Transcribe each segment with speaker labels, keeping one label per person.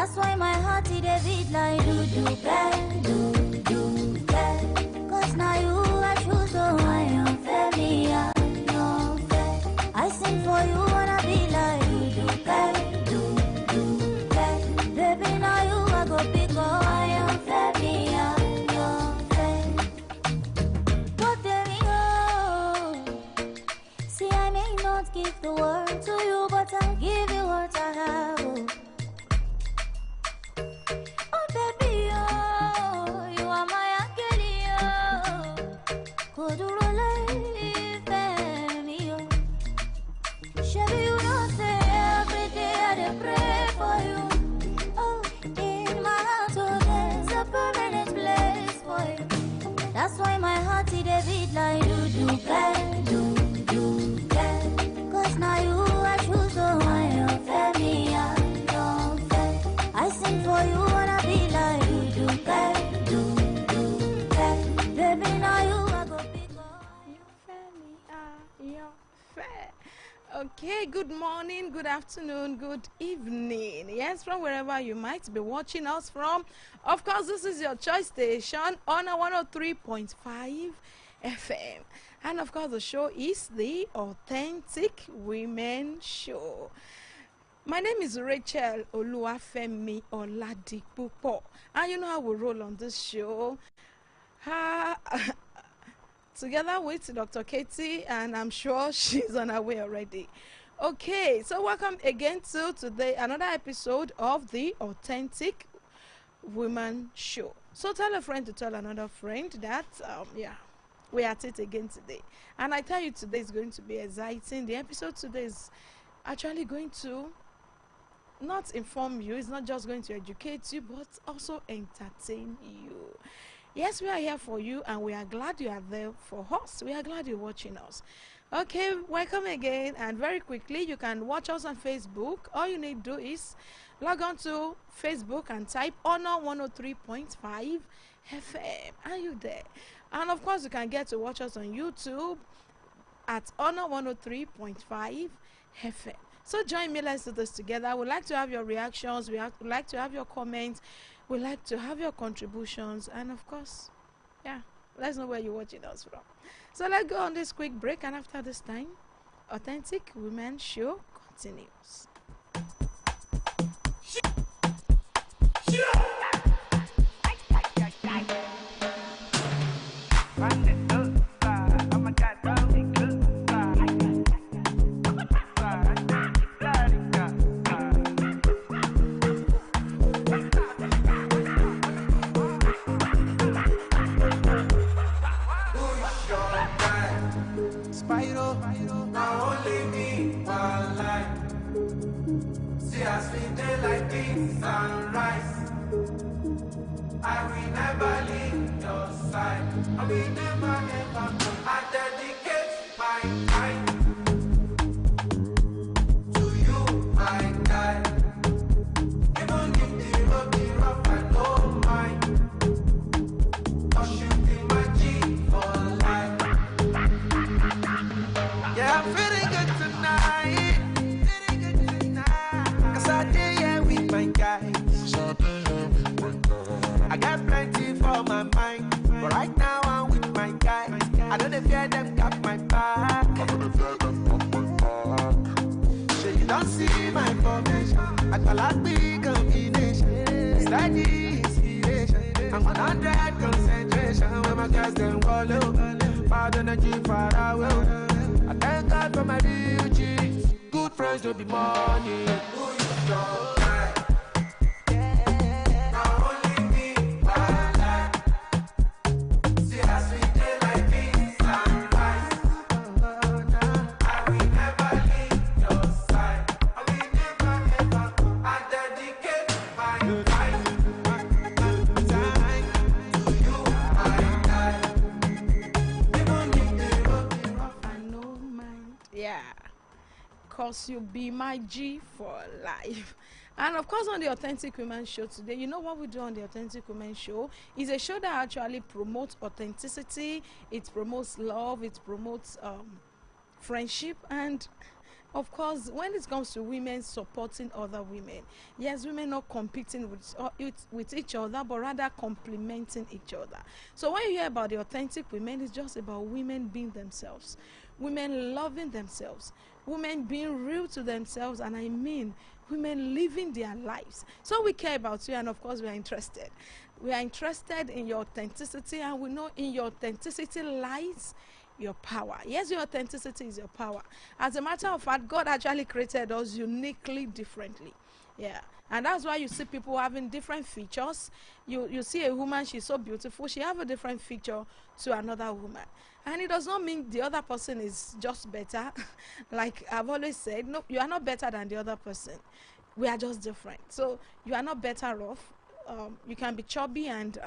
Speaker 1: That's why my heart is a beat like do, cause now you are true, so I am fair, me, I am fair. I sing for you, wanna be like do, baby, now you are go big, oh, I am fair, me, I am fair. But there we go. See, I may not give the world to you, but I'll give you what I have. Oh, baby, oh, you are my angel, oh. Could you relieve me, oh? Shabby, you don't say every day I dey pray for you. Oh, in my heart, oh, there's a permanent place for you. That's why my heart is a beat like do, cause now you are true, so I am fair, me, I am fair. I sing for you, wanna be like do, baby, now you are go big, oh,
Speaker 2: You're fair. Okay, good morning, good afternoon, good evening. Yes, from wherever you might be watching us from. Of course, this is your choice station on a 103.5 FM. And of course, the show is the Authentic Women Show. My name is Rachel Oluwafemi Oladipupo. And you know how we roll on this show. Together with Dr. Kaytee, and I'm sure she's on her way already. Okay, so welcome again to today, another episode of the Authentic Women Show. So tell a friend to tell another friend that, we're at it again today. And I tell you, today is going to be exciting. The episode today is actually going to not inform you, it's not just going to educate you, but also entertain you. Yes, we are here for you, and we are glad you are there for us. We are glad you're watching us. Okay, welcome again, and very quickly, you can watch us on Facebook. All you need to do is log on to Facebook and type Honor 103.5 FM. Are you there? And of course, you can get to watch us on YouTube at Honor 103.5 FM. So join me, let's do this together. We'd like to have your reactions, we'd like to have your comments, we'd like to have your contributions, and of course, let's know where you're watching us from. So let's go on this quick break, and after this time, Authentic Women Show continues. Cause you'll be my G for life. And of course, on the Authentic Women Show today, you know what we do on the Authentic Women Show is a show that actually promotes authenticity, it promotes love, it promotes friendship, and Of course, when it comes to women supporting other women, yes, women not competing with each other, but rather complementing each other. So when you hear about the authentic women, it's just about women being themselves, women loving themselves, women being real to themselves, and I mean women living their lives. So we care about you, and of course we are interested. We are interested in your authenticity, and we know in your authenticity lies your power. Yes, your authenticity is your power. As a matter of fact, God actually created us uniquely differently. Yeah. And that's why you see people having different features. You see a woman, she's so beautiful, she have a different feature to another woman. And it does not mean the other person is just better. Like I've always said, no, you are not better than the other person. We are just different. So you are not better off. You can be chubby and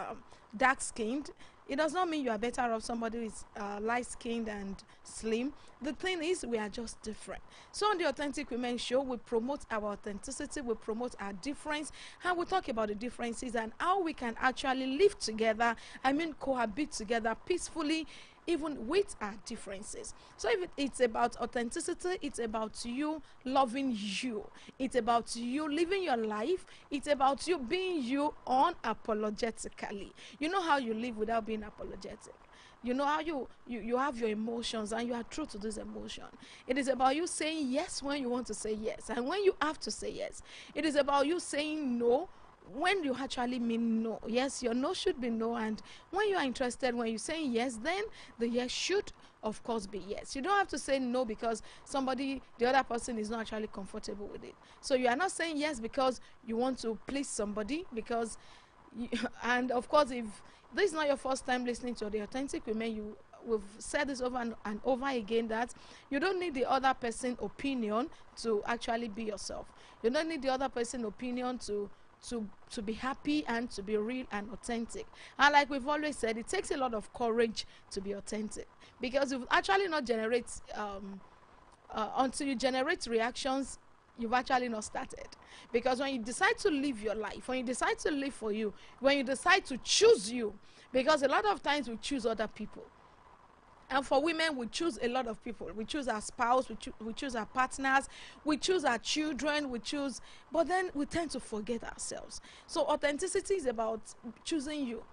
Speaker 2: dark skinned. It does not mean you are better off somebody who is light skinned and slim. The thing is, we are just different. So on the Authentic Women Show, we promote our authenticity, we promote our difference, and we talk about the differences and how we can actually live together, I mean cohabit together peacefully, even with our differences. So if it's about authenticity, it's about you loving you. It's about you living your life. It's about you being you unapologetically. You know how you live without being apologetic. You know how you have your emotions and you are true to this emotion. It is about you saying yes when you want to say yes and when you have to say yes. It is about you saying no when you actually mean no. Yes, your no should be no, and when you are interested, when you're saying yes, then the yes should of course be yes. You don't have to say no because the other person is not actually comfortable with it. So you are not saying yes because you want to please somebody, because and of course, if this is not your first time listening to the Authentic Women, we've said this over and over again, that you don't need the other person's opinion to actually be yourself. You don't need the other person's opinion to be happy and to be real and authentic. And like we've always said, it takes a lot of courage to be authentic, because you actually not generate until you generate reactions, you've actually not started. Because when you decide to live your life, when you decide to live for you, when you decide to choose you, because a lot of times we choose other people. And for women, we choose a lot of people. We choose our spouse, we choose our partners, we choose our children, but then we tend to forget ourselves. So authenticity is about choosing you.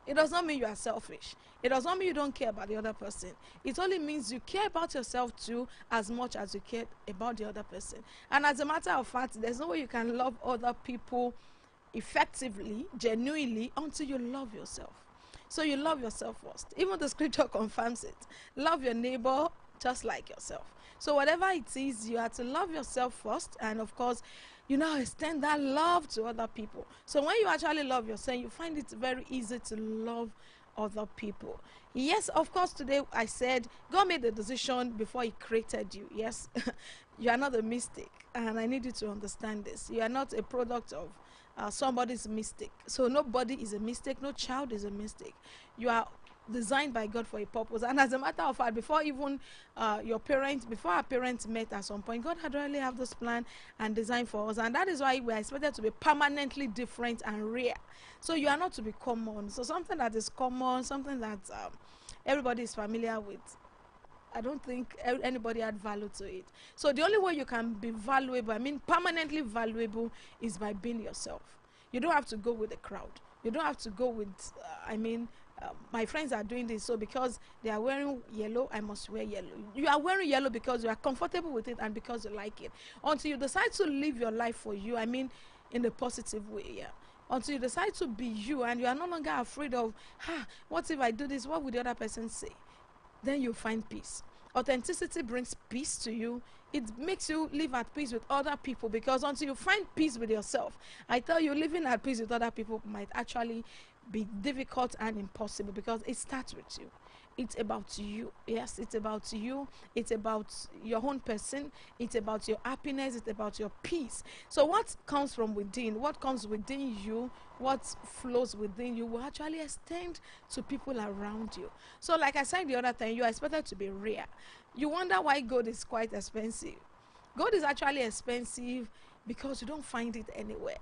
Speaker 2: It does not mean you are selfish. It does not mean you don't care about the other person. It only means you care about yourself too, as much as you care about the other person. And as a matter of fact, there's no way you can love other people effectively, genuinely, until you love yourself. So you love yourself first. Even the scripture confirms it. Love your neighbor just like yourself. So whatever it is, you have to love yourself first, and of course, you now extend that love to other people. So when you actually love yourself, you find it very easy to love other people. Yes, of course, today I said God made the decision before He created you. Yes, you are not a mistake, and I need you to understand this. You are not a product of somebody's mistake. So nobody is a mistake. No child is a mistake. You are designed by God for a purpose. And as a matter of fact, before even before our parents met at some point, God had already have this plan and design for us. And that is why we are expected to be permanently different and rare. So you are not to be common. So something that is common, something that everybody is familiar with, I don't think anybody had value to it. So the only way you can be valuable, I mean permanently valuable, is by being yourself. You don't have to go with the crowd. You don't have to go with, my friends are doing this, so because they are wearing yellow, I must wear yellow. You are wearing yellow because you are comfortable with it and because you like it. Until you decide to live your life for you, I mean in a positive way, yeah. Until you decide to be you and you are no longer afraid of, what if I do this? What would the other person say? Then you find peace. Authenticity brings peace to you. It makes you live at peace with other people, because until you find peace with yourself, I tell you, living at peace with other people might actually be difficult and impossible, because it starts with you. It's about you. Yes, it's about you. It's about your own person. It's about your happiness. It's about your peace. So what comes from within, what comes within you, what flows within you will actually extend to people around you. So like I said the other time, you are expected to be rare. You wonder why gold is quite expensive. Gold is actually expensive because you don't find it anywhere.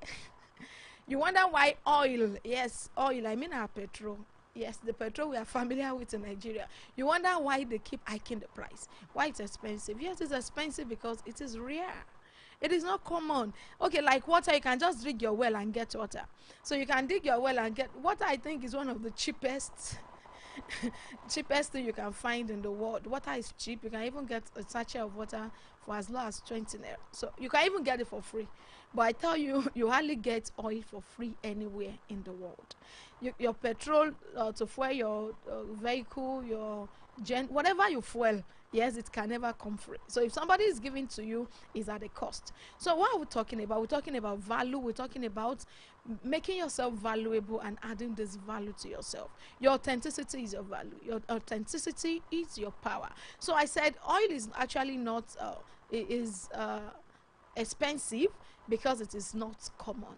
Speaker 2: You wonder why oil, yes, oil, I mean our petrol. Yes, the petrol we are familiar with in Nigeria. You wonder why they keep hiking the price. Why it's expensive? Yes, it's expensive because it is rare. It is not common. Okay, like water, you can just dig your well and get water. So you can dig your well and get water. I think is one of the cheapest cheapest thing you can find in the world. Water is cheap. You can even get a sachet of water for as low as 20 naira. So you can even get it for free. But I tell you, you hardly get oil for free anywhere in the world. Your petrol to fuel your vehicle, your whatever you fuel, yes, it can never come free. So if somebody is giving to you, is at a cost. So what are we talking about? We're talking about value. We're talking about making yourself valuable and adding this value to yourself. Your authenticity is your value. Your authenticity is your power. So I said oil is actually not expensive because it is not common.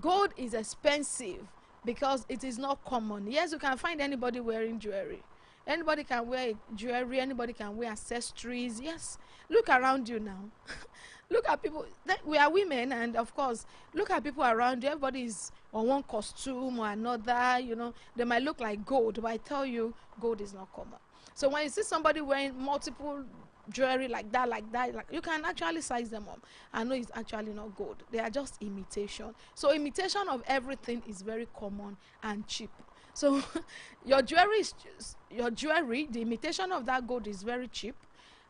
Speaker 2: Gold is expensive because it is not common. Yes, you can find anybody wearing jewelry. Anybody can wear jewelry. Anybody can wear accessories. Yes, look around you now. Look at people. We are women, and of course, look at people around you. Everybody is on one costume or another. You know, they might look like gold, but I tell you, gold is not common. So when you see somebody wearing multiple jewelry like that, like you can actually size them up and know it's actually not gold. They are just imitation. So imitation of everything is very common and cheap. So your jewelry, the imitation of that gold is very cheap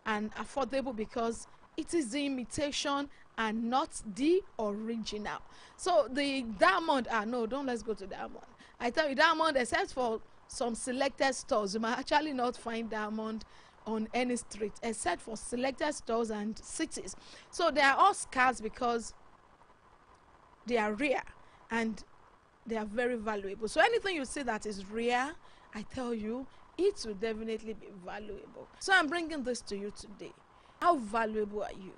Speaker 2: and affordable because it is the imitation and not the original. So the diamond, no, don't let's go to diamond. I tell you, diamond, except for some selected stores, you might actually not find diamond on any street except for selected stores and cities. So they are all scarce because they are rare and they are very valuable. So anything you see that is rare, I tell you, it will definitely be valuable. So I'm bringing this to you today. How valuable are you?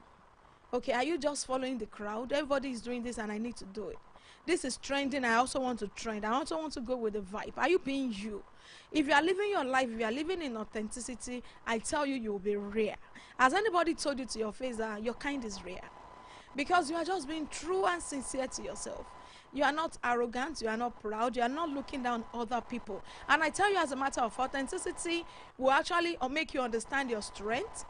Speaker 2: Okay, are you just following the crowd? Everybody is doing this and I need to do it. This is trending. I also want to trend. I also want to go with the vibe. Are you being you? If you are living your life, if you are living in authenticity, I tell you, you will be rare. Has anybody told you to your face that your kind is rare? Because you are just being true and sincere to yourself. You are not arrogant, you are not proud, you are not looking down other people. And I tell you, as a matter of authenticity, will actually make you understand your strength.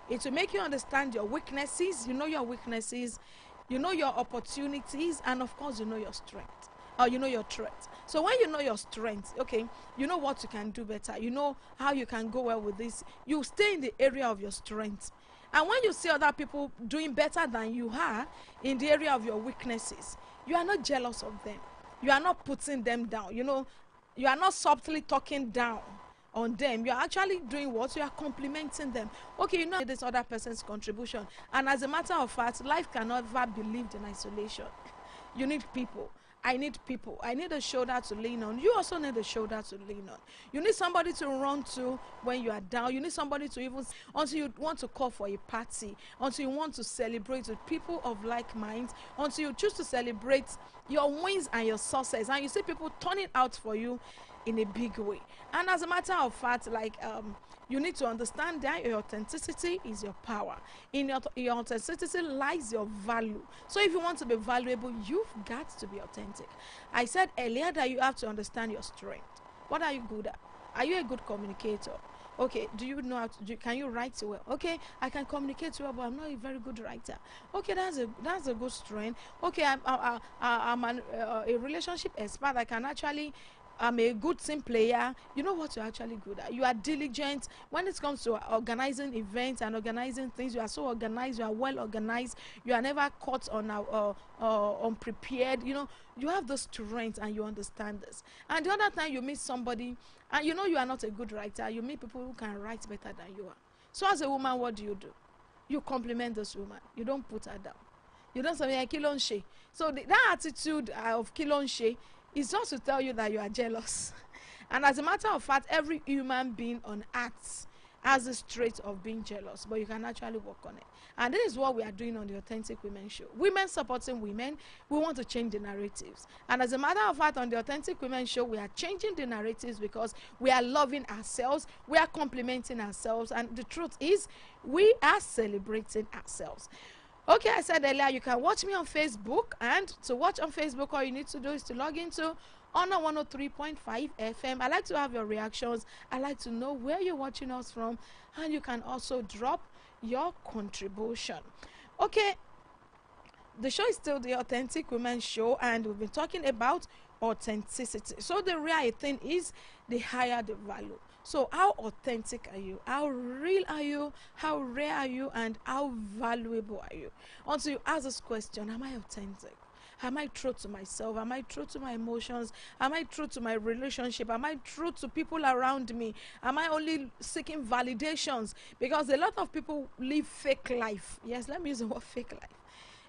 Speaker 2: It will make you understand your weaknesses. You know your weaknesses, you know your opportunities, and of course you know your strength, or you know your threats. So when you know your strength, okay, you know what you can do better, you know how you can go well with this, you stay in the area of your strength. And when you see other people doing better than you are in the area of your weaknesses, you are not jealous of them, you are not putting them down, you know, you are not subtly talking down on them. You are actually doing what? You are complimenting them. Okay, you know this other person's contribution, and as a matter of fact, life cannot ever be lived in isolation. You need people. I need people. I need a shoulder to lean on. You also need a shoulder to lean on. You need somebody to run to when you are down. You need somebody to even, until you want to call for a party, until you want to celebrate with people of like minds, until you choose to celebrate your wins and your success, and you see people turning out for you in a big way. And as a matter of fact, like you need to understand that your authenticity is your power. In your authenticity lies your value. So if you want to be valuable, you've got to be authentic. I said earlier that you have to understand your strength. What are you good at? Are you a good communicator? Okay, do you know how to can you write well? Okay, I can communicate well, but I'm not a very good writer. Okay, that's a good strength. Okay, I'm a relationship expert. I'm a good team player. You know what you're actually good at. You are diligent when it comes to organizing events and organizing things. You are so organized. You are well organized. You are never caught on unprepared. You know, you have the strength and you understand this. And the other time you meet somebody and you know you are not a good writer, you meet people who can write better than you are. So as a woman, what do? You compliment this woman. You don't put her down. You don't say kilonshe. So that attitude of kilonshe is just to tell you that you are jealous. And as a matter of fact, every human being on earth has this trait of being jealous, but you can actually work on it. And this is what we are doing on the Authentic Women Show. Women supporting women. We want to change the narratives. And as a matter of fact, on the Authentic Women Show, we are changing the narratives because we are loving ourselves, we are complimenting ourselves, and the truth is, we are celebrating ourselves. Okay, I said earlier, you can watch me on Facebook, and to watch on Facebook, all you need to do is to log into on a 103.5 FM. I like to have your reactions. I like to know where you're watching us from, and you can also drop your contribution. Okay, the show is still the Authentic Women Show, and we've been talking about authenticity. So the real thing is the higher the value. So how authentic are you? How real are you? How rare are you? And how valuable are you? Until you ask this question, am I authentic? Am I true to myself? Am I true to my emotions? Am I true to my relationship? Am I true to people around me? Am I only seeking validations? Because a lot of people live fake life. Yes, let me use the word fake life.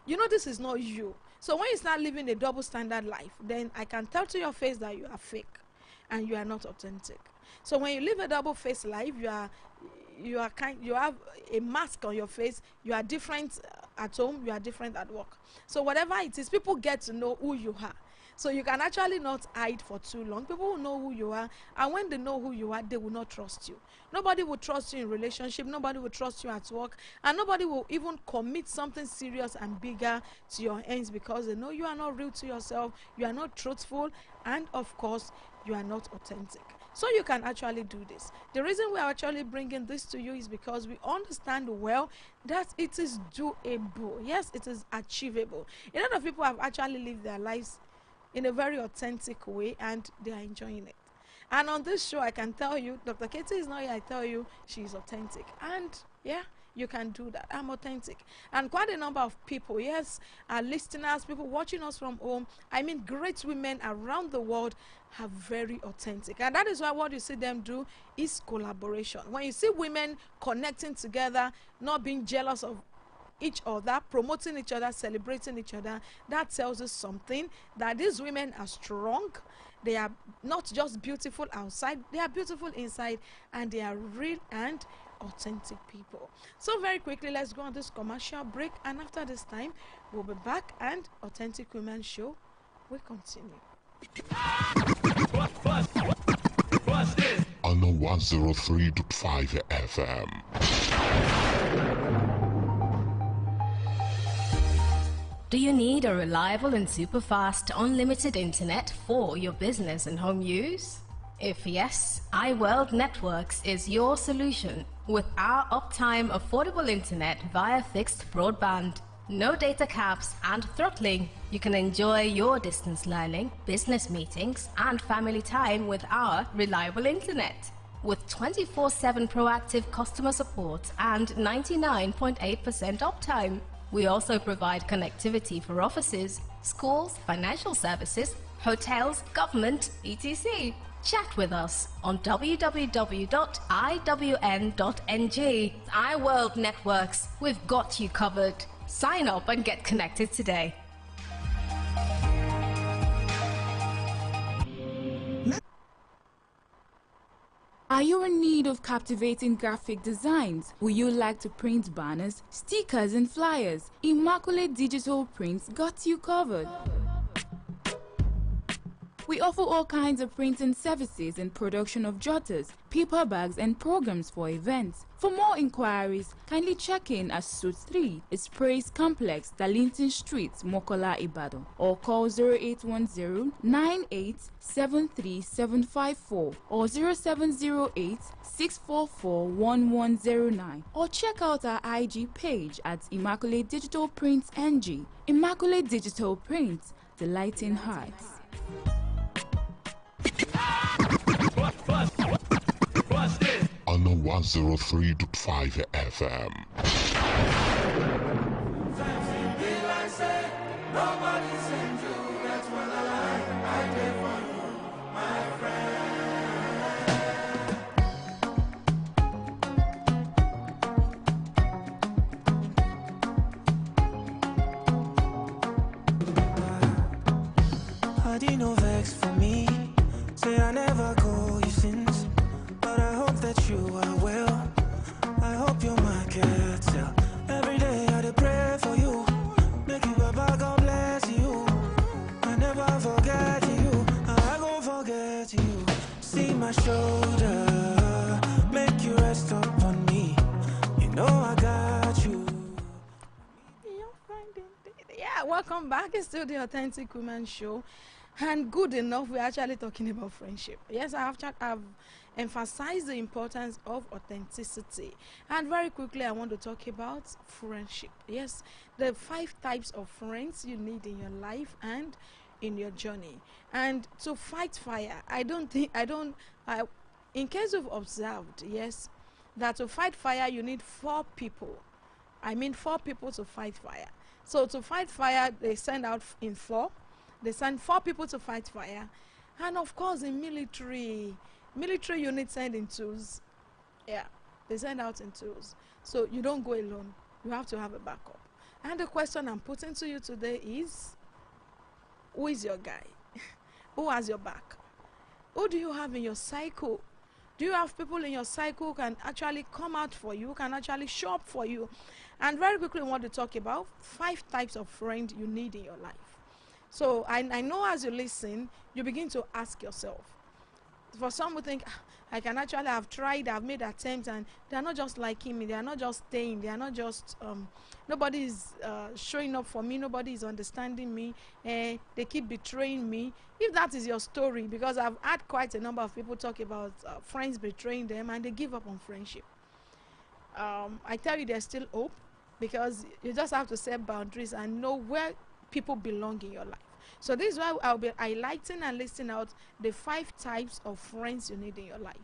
Speaker 2: You know this is not you. So when you start living a double standard life, then I can tell to your face that you are fake and you are not authentic. So when you live a double face life, you have a mask on your face. You are different at home, you are different at work. So whatever it is, people get to know who you are. So you can actually not hide for too long. People will know who you are, and when they know who you are, they will not trust you. Nobody will trust you in relationship, nobody will trust you at work, and nobody will even commit something serious and bigger to your ends, because they know you are not real to yourself, you are not truthful, and of course, you are not authentic. So you can actually do this. The reason we are actually bringing this to you is because we understand well that it is doable. Yes, it is achievable. A lot of people have actually lived their lives in a very authentic way, and they are enjoying it. And on this show, I can tell you, Dr. Kaytee is not here. I tell you, she's authentic. And yeah, you can do that. I'm authentic. And quite a number of people, yes, our listeners, people watching us from home, I mean, great women around the world are very authentic. And that is why what you see them do is collaboration. When you see women connecting together, not being jealous of each other, promoting each other, celebrating each other, that tells us something, that these women are strong. They are not just beautiful outside, they are beautiful inside, and they are real and authentic people. So very quickly, let's go on this commercial break, and after this time, we'll be back, and Authentic Women Show will continue.
Speaker 3: On 103.5 FM.
Speaker 4: Do you need a reliable and super fast unlimited internet for your business and home use? If yes, iWorld Networks is your solution with our uptime affordable internet via fixed broadband. No data caps and throttling. You can enjoy your distance learning, business meetings, and family time with our reliable internet. With 24/7 proactive customer support and 99.8% uptime. We also provide connectivity for offices, schools, financial services, hotels, government, etc. Chat with us on www.iwn.ng. iWorld Networks, we've got you covered. Sign up and get connected today.
Speaker 5: Are you in need of captivating graphic designs? Would you like to print banners, stickers and flyers? Immaculate Digital Prints got you covered. We offer all kinds of printing services and production of jotters, paper bags and programs for events. For more inquiries, kindly check in at Suite 3, Praise Complex, Darlington Street, Mokola, Ibadan, or call 0810-9873-754 or 0708-644-1109, or check out our IG page at Immaculate Digital Prints NG. Immaculate Digital Prints, delighting hearts.
Speaker 3: On 103.5 FM.
Speaker 6: I didn't know vex for me. Say I never call you since, but I hope that you are well. I hope you're my girl. Every day I dey pray for you. Make you Baba, God bless you. I never forget you. I gon' forget you. See my shoulder, make you rest up on me. You know I got you.
Speaker 2: Yeah, welcome back. It's still the Authentic Women Show. And good enough, we're actually talking about friendship. Yes, I've emphasized the importance of authenticity. And very quickly, I want to talk about friendship. Yes, the 5 types of friends you need in your life and in your journey. And to fight fire, in case you've observed, yes, that to fight fire, you need 4 people. I mean, 4 people to fight fire. So to fight fire, they send out in 4. They send 4 people to fight fire. And of course, in military units send in 2s. Yeah, they send out in 2s. So you don't go alone. You have to have a backup. And the question I'm putting to you today is, who is your guy? Who has your back? Who do you have in your cycle? Do you have people in your cycle who can actually come out for you, who can actually show up for you? And very quickly, I want to talk about 5 types of friend you need in your life. So I know as you listen, you begin to ask yourself. For some who think, I can actually have tried, I've made attempts, and they are not just liking me, they are not just staying, they are not just, nobody is showing up for me, nobody is understanding me, they keep betraying me. If that is your story, because I've had quite a number of people talk about friends betraying them and they give up on friendship. I tell you, there's still hope, because you just have to set boundaries and know where people belong in your life. So this is why I'll be highlighting and listing out the 5 types of friends you need in your life.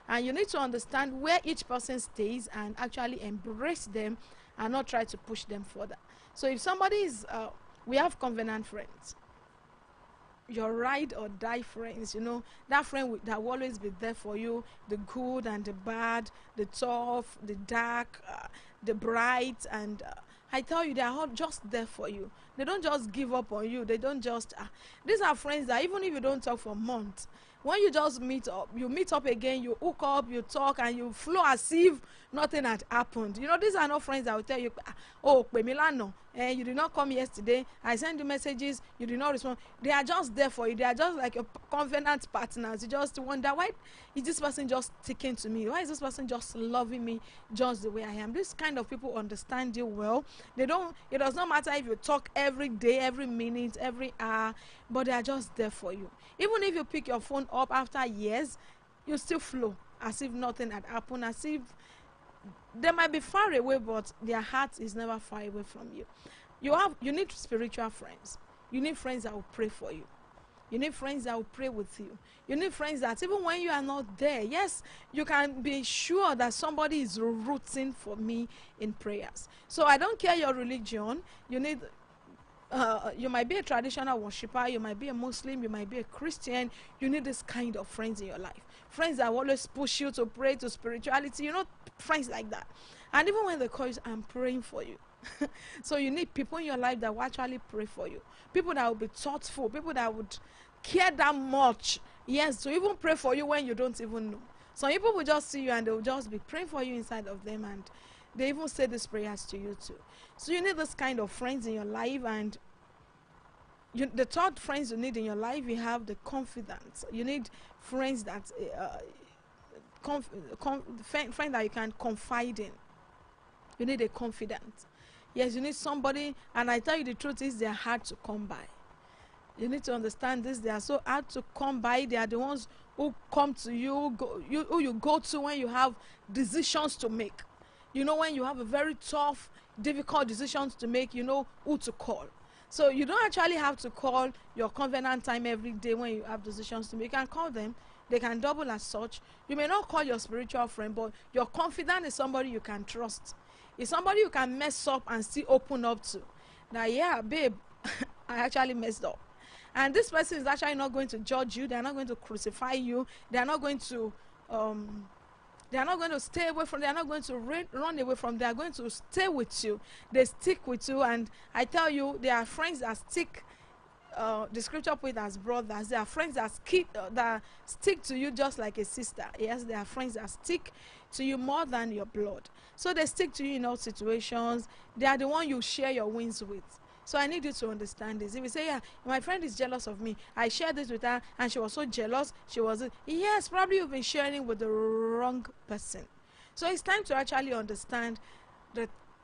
Speaker 2: And you need to understand where each person stays and actually embrace them and not try to push them further. So if somebody is, we have covenant friends, your ride or die friends, that friend that will always be there for you, the good and the bad, the tough, the dark, the bright, and I tell you, they are all just there for you. They don't just give up on you. They don't just, these are friends that even if you don't talk for months, when you just meet up again, you hook up, you talk, and you flow as if nothing had happened. These are not friends that will tell you, oh, Milano, you did not come yesterday, I sent you messages, you did not respond. They are just there for you. They are just like your covenant partners. You just wonder, why is this person just sticking to me? Why is this person just loving me just the way I am? This kind of people understand you well. It does not matter if you talk every day, every minute, every hour, but they are just there for you. Even if you pick your phone up after years, you still flow as if nothing had happened, as if they might be far away, but their heart is never far away from you. You need spiritual friends. You need friends that will pray for you. You need friends that will pray with you. You need friends that even when you are not there, yes, you can be sure that somebody is rooting for me in prayers. So I don't care your religion. You need you might be a traditional worshiper, you might be a Muslim, you might be a Christian. You need this kind of friends in your life. Friends that always push you to pray, to spirituality, friends like that. And even when they call you, I'm praying for you. So you need people in your life that will actually pray for you. People that will be thoughtful, people that would care that much, yes, to even pray for you when you don't even know. Some people will just see you and they will just be praying for you inside of them, and they even say these prayers to you too. So you need this kind of friends in your life. And the third friends you need in your life, you have the confidence. You need friends that friend that you can confide in. You need a confidant. Yes, you need somebody, and I tell you the truth is, they're hard to come by. You need to understand this. They are so hard to come by. They are the ones who come to you, who you go to when you have decisions to make. When you have a very tough, difficult decisions to make, you know who to call. So you don't actually have to call your covenant time every day when you have decisions to make. You can call them. They can double as such. You may not call your spiritual friend, but your confidant is somebody you can trust. It's somebody you can mess up and still open up to. Now, yeah, babe, I actually messed up. And this person is actually not going to judge you. They are not going to crucify you. They are not going to stay away from. They are not going to run away from. They are going to stay with you. They stick with you. And I tell you, there are friends that stick. The scripture put it as brothers. There are friends that stick to you just like a sister. Yes, there are friends that stick to you more than your blood. So they stick to you in all situations. They are the one you share your wins with. So I need you to understand this. If you say, yeah, my friend is jealous of me, I shared this with her and she was so jealous, yes, probably you've been sharing with the wrong person. So it's time to actually understand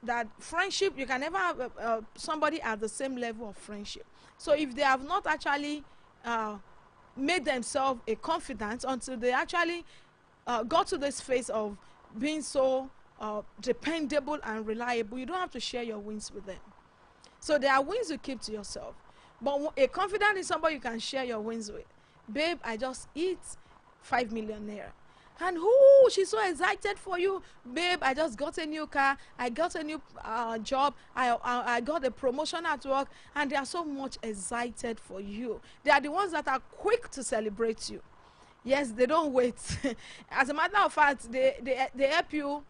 Speaker 2: that friendship, you can never have somebody at the same level of friendship. So if they have not actually made themselves a confidant until they actually got to this phase of being so dependable and reliable. You don't have to share your wins with them. So there are wins you keep to yourself. But a confidant is somebody you can share your wins with. Babe, I just eat 5 million naira. And whoo, she's so excited for you. Babe, I just got a new car. I got a new job. I got a promotion at work. And they are so much excited for you. They are the ones that are quick to celebrate you. Yes, they don't wait. As a matter of fact, they help you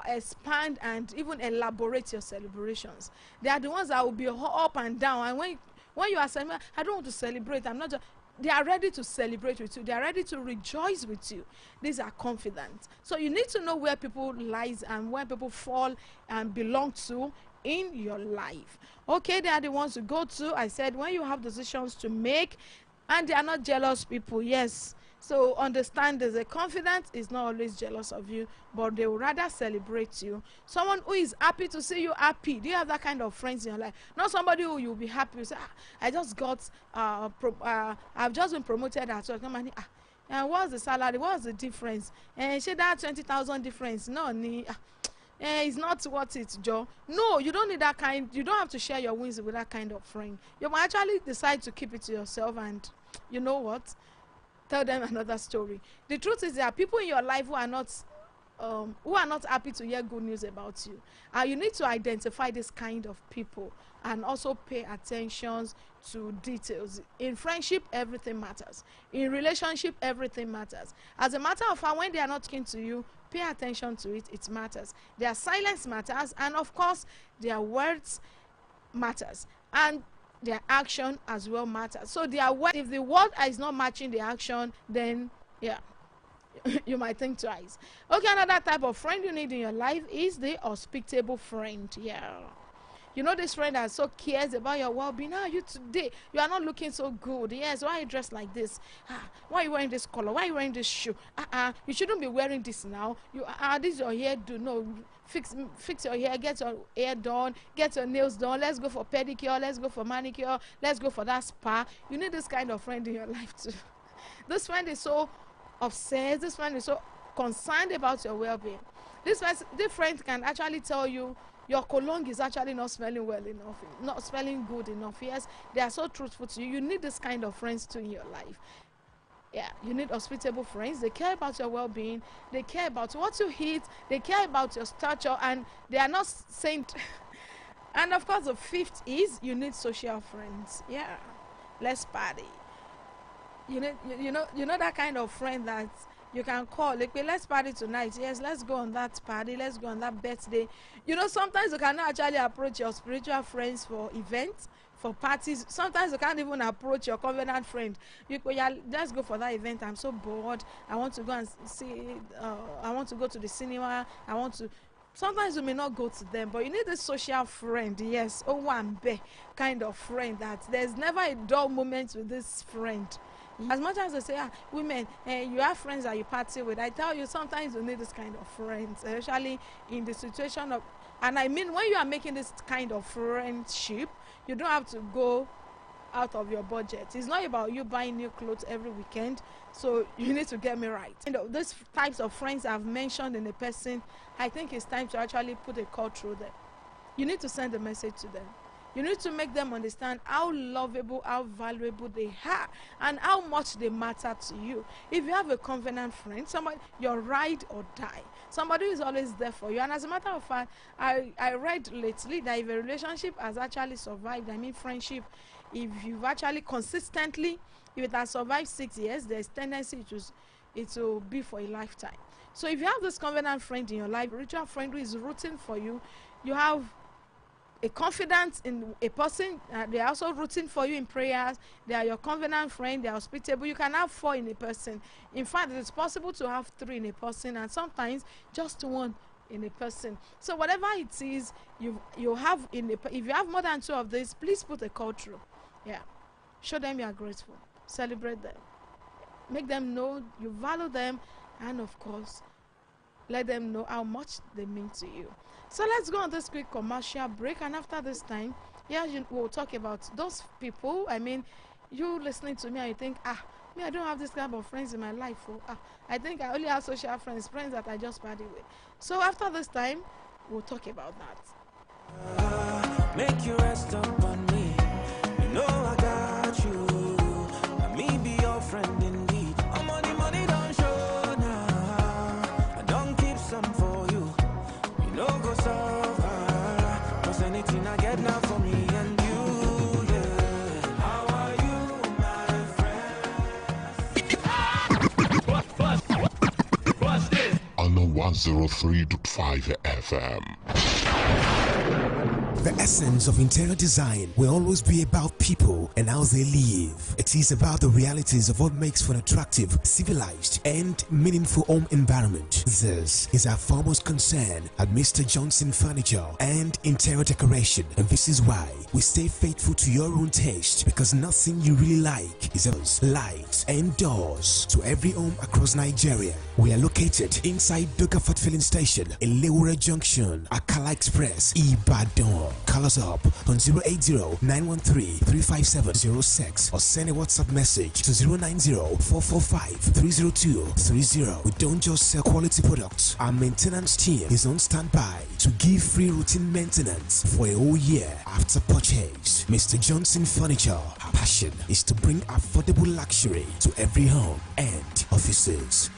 Speaker 2: expand and even elaborate your celebrations. They are the ones that will be up and down. And when you are saying, I don't want to celebrate, I'm not just, they are ready to celebrate with you. They are ready to rejoice with you. These are confident. So you need to know where people lies and where people fall and belong to in your life. Okay, they are the ones to go to. I said when you have decisions to make, and they are not jealous people. Yes. So understand there's a confidant is not always jealous of you, but they will rather celebrate you. Someone who is happy to see you happy. Do you have that kind of friends in your life? Not somebody who you'll be happy. You say, I just got, I've just been promoted at work. And what's the salary? What's the difference? And say that 20,000 difference. No, it's not worth it, Joe. No, you don't need that kind. You don't have to share your wins with that kind of friend. You might actually decide to keep it to yourself, and you know what? Tell them another story. The truth is there are people in your life who are not happy to hear good news about you. You need to identify this kind of people and also pay attention to details. In friendship, everything matters. In relationship, everything matters. As a matter of fact, when they are not keen to you, pay attention to it. It matters. Their silence matters, and of course, their words matters. And their action as well matters. So if the word is not matching the action, then yeah, you might think twice. Okay, another type of friend you need in your life is the hospitable friend. Yeah. You know this friend that so cares about your well-being. You today, you are not looking so good. Yes, why are you dressed like this? Why are you wearing this color? Why are you wearing this shoe? You shouldn't be wearing this now. This is your hair do. No, fix your hair, get your hair done, get your nails done. Let's go for pedicure, let's go for manicure, let's go for that spa. You need this kind of friend in your life too. This friend is so obsessed. This friend is so concerned about your well-being. This friend can actually tell you your cologne is actually not smelling well enough, not smelling good enough. Yes, they are so truthful to you. You need this kind of friends too in your life. Yeah, you need hospitable friends. They care about your well-being. They care about what you eat. They care about your stature, and they are not saying. And of course, the fifth is you need social friends. Yeah, let's party. You know that kind of friend that you can call, like, let's party tonight. Yes, let's go on that party. Let's go on that birthday. Sometimes you cannot actually approach your spiritual friends for events, for parties. Sometimes you can't even approach your covenant friend. Let's go for that event. I'm so bored. I want to go and see. I want to go to the cinema. Sometimes you may not go to them, but you need a social friend. Yes, one kind of friend that there's never a dull moment with this friend. As much as they say, women, you have friends that you party with, I tell you, sometimes you need this kind of friends, especially in the situation of, and I mean, when you are making this kind of friendship, you don't have to go out of your budget. It's not about you buying new clothes every weekend, so you need to get me right. These types of friends I've mentioned in a person, I think it's time to actually put a call through them. You need to send a message to them. You need to make them understand how lovable, how valuable they are, and how much they matter to you. If you have a covenant friend, somebody, your ride or die, somebody who is always there for you. And as a matter of fact, I read lately that if a relationship has actually survived, I mean friendship, if you've actually consistently, if it has survived 6 years, there's tendency it will be for a lifetime. So if you have this covenant friend in your life, a spiritual friend who is rooting for you, you have a confidence in a person. They are also rooting for you in prayers. They are your covenant friend. They are hospitable. You can have 4 in a person. In fact, it is possible to have 3 in a person, and sometimes just 1 in a person. So whatever it is you have if you have more than 2 of these, please put a call through. Yeah, show them you are grateful. Celebrate them. Make them know you value them, and of course, let them know how much they mean to you. So let's go on this quick commercial break, and after this time, we'll talk about those people. I mean, You listening to me and you think, me, I don't have this kind of friends in my life. I think I only have social friends, friends that I just party with. So after this time, we'll talk about that.
Speaker 6: Make you rest upon me. You know I got you. Let me be your friend indeed. I'm money don't show now. I don't keep some for you. You know go suffer. Cause anything I get now for me and you, yeah. How are you, my friend?
Speaker 3: Bust this. On the 103.5 FM.
Speaker 7: The essence of interior design will always be about people and how they live. It is about the realities of what makes for an attractive, civilized, and meaningful home environment. This is our foremost concern at Mr. Johnson Furniture and Interior Decoration, and this is why we stay faithful to your own taste, because nothing you really like is ours. Lights and doors to every home across Nigeria. We are located inside Dogafort Filling Station in Leura Junction, Akala Express, Ibadan. Call us up on 080-913-35706 or send a WhatsApp message to 090-445-30230. We don't just sell quality products. Our maintenance team is on standby to give free routine maintenance for a whole year after purchase. Mr. Johnson Furniture, our passion is to bring affordable luxury to every home and offices.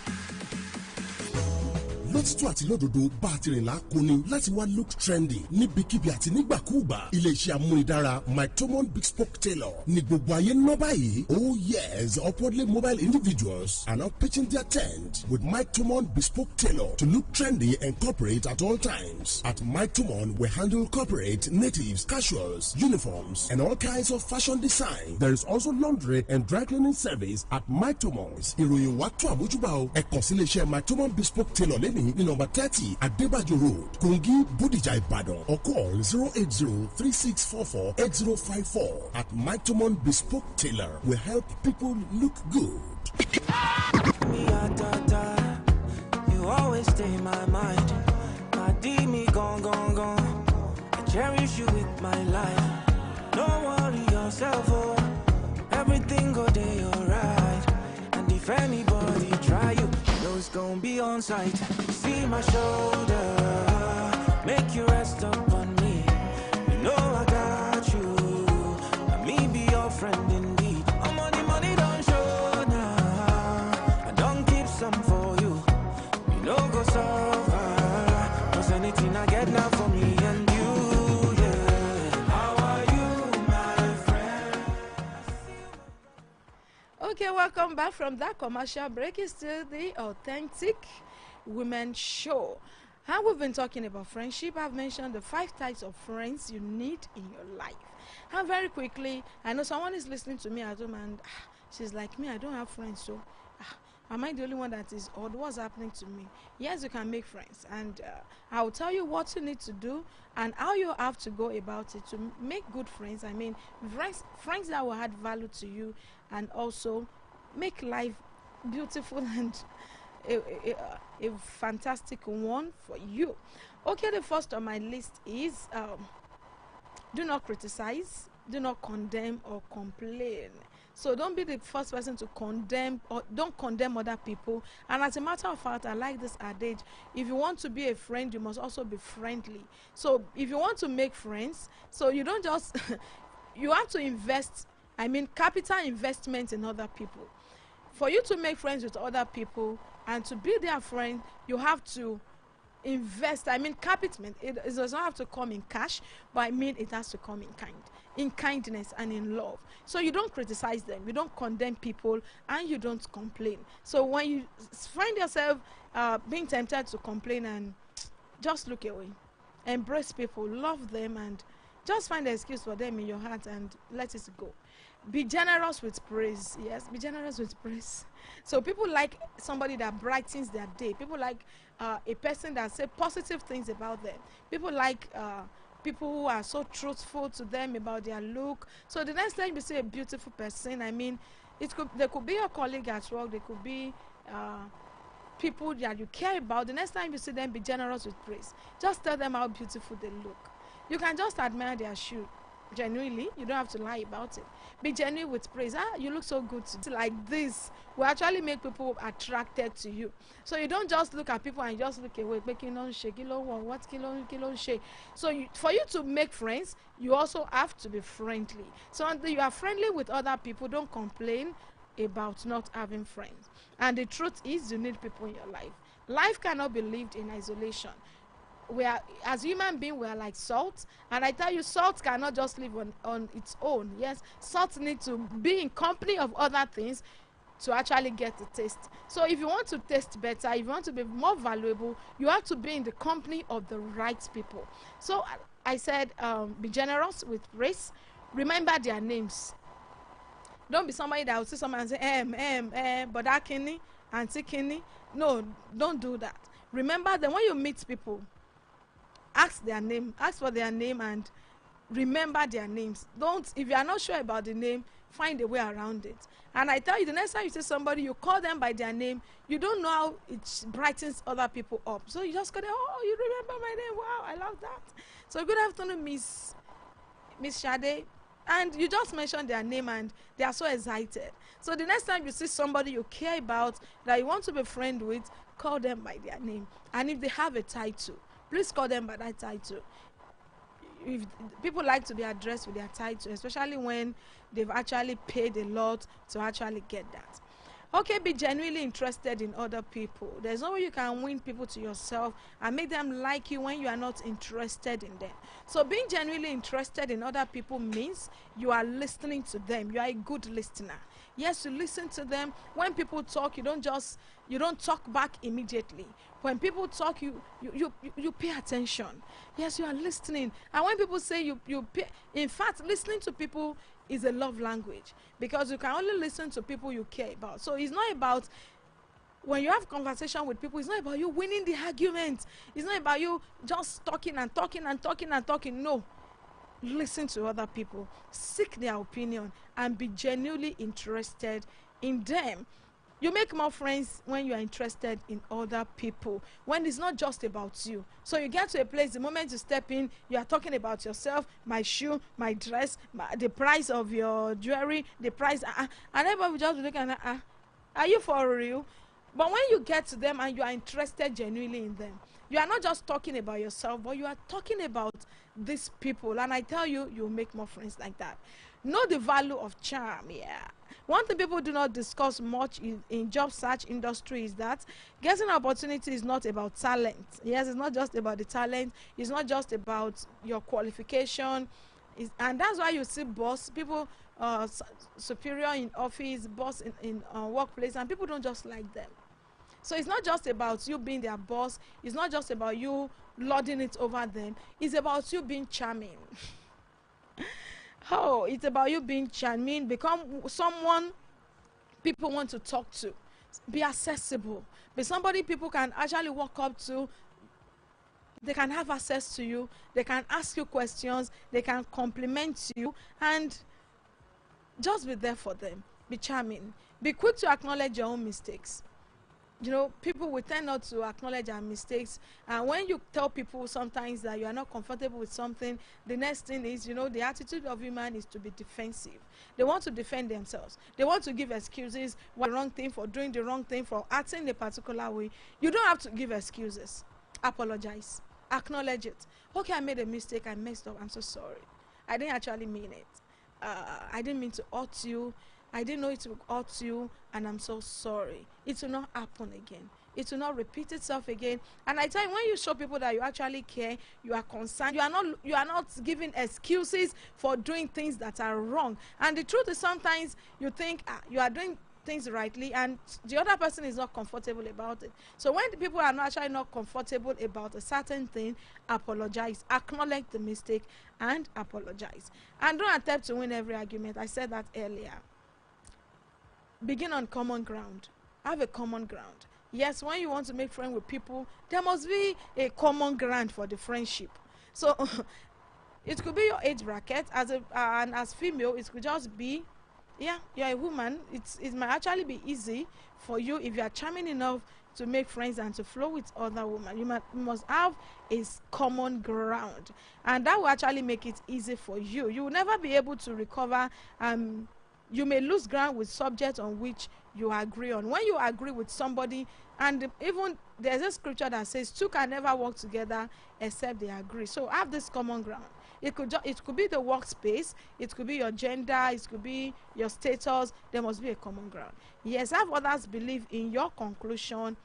Speaker 8: lótìtọ́ àti lódodo bá a ti rìn lákòóní láti wá look trendy níbikíbi àti nígbàkúùgbà iléeṣẹ́ amúnidára Mike Tomon Bespoke Tailor ní gbogbo ayé ná báyìí. Oh yes, upwardly mobile individuals are now pitching their tent with Mike Tomon Bespoke Tailor to look trendy and corporate at all times. At Mike Tomon, we handle corporate, natives, casuals, uniforms, and all kinds of fashion design. There is also laundry and dry cleaning service at Mike Tomon's. Ìròyìn wa tó àmójúbà o. Ẹ kàn sí iléeṣẹ́ Mike Tomon Bespoke Tailor lẹ́ni ní number 30 Adebajo Road, Kogi, Bodija, Ibadan, or call 080-3644-8054. At Mike Tomon Bespoke Tailor, we help people look good.
Speaker 6: You always stay in my mind. My D me gone. I cherish you with my life. Don't worry yourself, oh. Everything go day alright. And if anybody try you, know it's gonna be on sight. See my shoulder, make you rest upon me. You know I got you. Let me be your friend indeed. I'm on the money don't show now. I don't keep some for you. You know go suffer. Cause anything I get now for me and you, yeah. How are you, my friend?
Speaker 2: Okay, welcome back from that commercial break. It's still the Authentic Women Show. And we've been talking about friendship. I've mentioned the 5 types of friends you need in your life. And very quickly, I know someone is listening to me at home and she's like, me, I don't have friends, so am I the only one that is odd? What's happening to me? Yes, you can make friends, and I'll tell you what you need to do and how you have to go about it to make good friends. I mean, friends that will add value to you and also make life beautiful and a fantastic one for you. Okay, the first on my list is do not criticize, do not condemn or complain. So don't be the first person to condemn, or don't condemn other people. And as a matter of fact, I like this adage: if you want to be a friend, you must also be friendly. So if you want to make friends, so you don't just you have to invest, I mean capital investment in other people. For you to make friends with other people and to be their friend, you have to invest. I mean capital. It does not have to come in cash, but I mean it has to come in kindness and in love. So you don't criticize them, you don't condemn people, and you don't complain. So when you find yourself being tempted to complain, and just look away, embrace people, love them, and just find an excuse for them in your heart and let it go. Be generous with praise. Yes, be generous with praise. So people like somebody that brightens their day. People like a person that says positive things about them. People like people who are so truthful to them about their look. So the next time you see a beautiful person, I mean, they could be your colleague at work. They could be people that you care about. The next time you see them, be generous with praise. Just tell them how beautiful they look. You can just admire their shoe. genuinely. You don't have to lie about it. Be genuine with praise. You look so good today. Like this will actually make people attracted to you. So you don't just look at people and just look away, making on shake, what kilo shake. So for you to make friends, you also have to be friendly. So until you are friendly with other people, don't complain about not having friends. And the truth is, you need people in your life. Life cannot be lived in isolation. We are, as human beings, we are like salt, and I tell you, salt cannot just live on its own. Yes, salt needs to be in company of other things to actually get the taste. So if you want to taste better, if you want to be more valuable, you have to be in the company of the right people. So I said, be generous with praise. Remember their names. Don't be somebody that will see someone and say, but that Kenny, Auntie Kenny. No, don't do that. Remember that when you meet people, ask their name, ask for their name, and remember their names. Don't, if you are not sure about the name, find a way around it. And I tell you, the next time you see somebody, you call them by their name, you don't know how it brightens other people up. So you just go there, oh, you remember my name, wow, I love that. So good afternoon, Miss Shade. And you just mention their name and they are so excited. So the next time you see somebody you care about, that you want to be friend with, call them by their name. And if they have a title, please call them by that title. If people like to be addressed with their title, especially when they've actually paid a lot to actually get that. Okay, be genuinely interested in other people. There's no way you can win people to yourself and make them like you when you are not interested in them. So being genuinely interested in other people means you are listening to them. You are a good listener. Yes, you listen to them. When people talk, you don't talk back immediately. When people talk, you pay attention. Yes, you are listening. And when people say you pay, in fact, listening to people is a love language, because you can only listen to people you care about. So it's not about, when you have conversation with people, it's not about you winning the argument. It's not about you just talking and talking and talking and talking. No. Listen to other people, seek their opinion, and be genuinely interested in them. You make more friends when you are interested in other people, when it's not just about you. So you get to a place, the moment you step in, you are talking about yourself, my shoe, my dress, the price of your jewelry, the price, and everybody will just be looking at, are you for real? But when you get to them and you are interested genuinely in them, you are not just talking about yourself, but you are talking about these people. And I tell you, you'll make more friends like that. Know the value of charm. Yeah. One thing people do not discuss much in job search industry is that getting an opportunity is not about talent. Yes, it's not just about the talent. It's not just about your qualification. And that's why you see boss, people, superior in office, boss in workplace, and people don't just like them. So it's not just about you being their boss. It's not just about you lording it over them. It's about you being charming. Oh, it's about you being charming. Become someone people want to talk to. Be accessible. Be somebody people can actually walk up to. They can have access to you. They can ask you questions. They can compliment you. And just be there for them. Be charming. Be quick to acknowledge your own mistakes. You know, people will tend not to acknowledge their mistakes. And when you tell people sometimes that you are not comfortable with something, the next thing is, you know, the attitude of human is to be defensive. They want to defend themselves. They want to give excuses for the wrong thing, for doing the wrong thing, for acting a particular way. You don't have to give excuses. Apologize. Acknowledge it. Okay, I made a mistake. I messed up. I'm so sorry. I didn't actually mean it. I didn't mean to hurt you. I didn't know it would hurt you, and I'm so sorry. It will not happen again. It will not repeat itself again. And I tell you, when you show people that you actually care, you are concerned, you are not giving excuses for doing things that are wrong. And the truth is, sometimes you think you are doing things rightly, and the other person is not comfortable about it. So when the people are actually not comfortable about a certain thing, apologize, acknowledge the mistake, and apologize. And don't attempt to win every argument. I said that earlier. Begin on common ground. Have a common ground. Yes, when you want to make friends with people, there must be a common ground for the friendship. So it could be your age bracket. And as female, it could just be, yeah, you're a woman. It might actually be easy for you if you are charming enough. to make friends and to flow with other women. You must have a common ground, and that will actually make it easy for you. You will never be able to recover. You may lose ground with subjects on which you agree on. When you agree with somebody, and even there's a scripture that says two can never work together except they agree. So have this common ground. It could be the workspace, it could be your gender, it could be your status. There must be a common ground. Yes, have others believe in your conclusion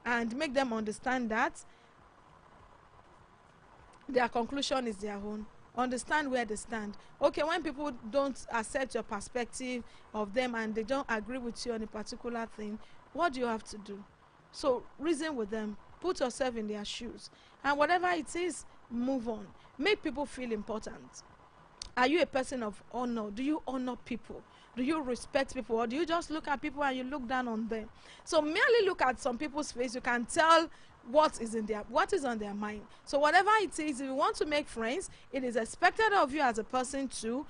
Speaker 2: and make them understand that their conclusion is their own. Understand where they stand. Okay, when people don't accept your perspective of them and they don't agree with you on a particular thing, what do you have to do? So reason with them, put yourself in their shoes, and whatever it is, move on. Make people feel important. Are you a person of honor? Do you honor people? Do you respect people, or do you just look at people and you look down on them? So merely look at some people's face, you can tell what is on their mind. So whatever it is, if you want to make friends, it is expected of you as a person to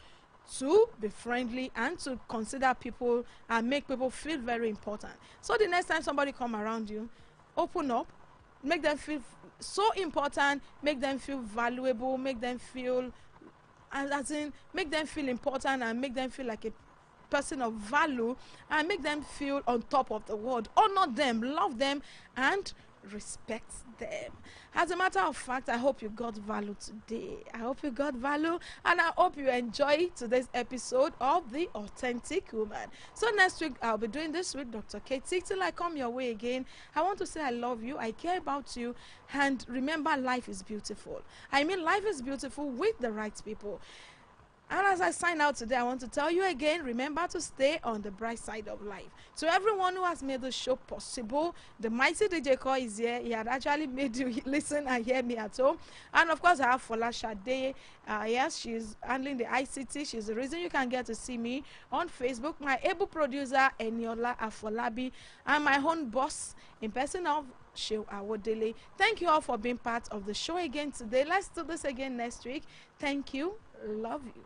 Speaker 2: be friendly and to consider people and make people feel very important. So the next time somebody come around you, open up, make them feel so important, make them feel valuable, make them feel make them feel important, and make them feel like a person of value, and make them feel on top of the world. Honor them, love them, and respect them. As a matter of fact, I hope you got value today. I hope you got value, and I hope you enjoy today's episode of The Authentic Woman. So next week I'll be doing this with Dr. Kaytee. Till I come your way again, I want to say I love you, I care about you, and remember, life is beautiful. I mean, life is beautiful with the right people. And as I sign out today, I want to tell you again, remember to stay on the bright side of life. To everyone who has made the show possible, the mighty DJ Call is here. He had actually made you listen and hear me at home. And of course, I have Fola Shade. Yes, she's handling the ICT. She's the reason you can get to see me on Facebook. My able producer, Eniola Afolabi, and my own boss in person of Shew Awodele. Thank you all for being part of the show again today. Let's do this again next week. Thank you. Love you.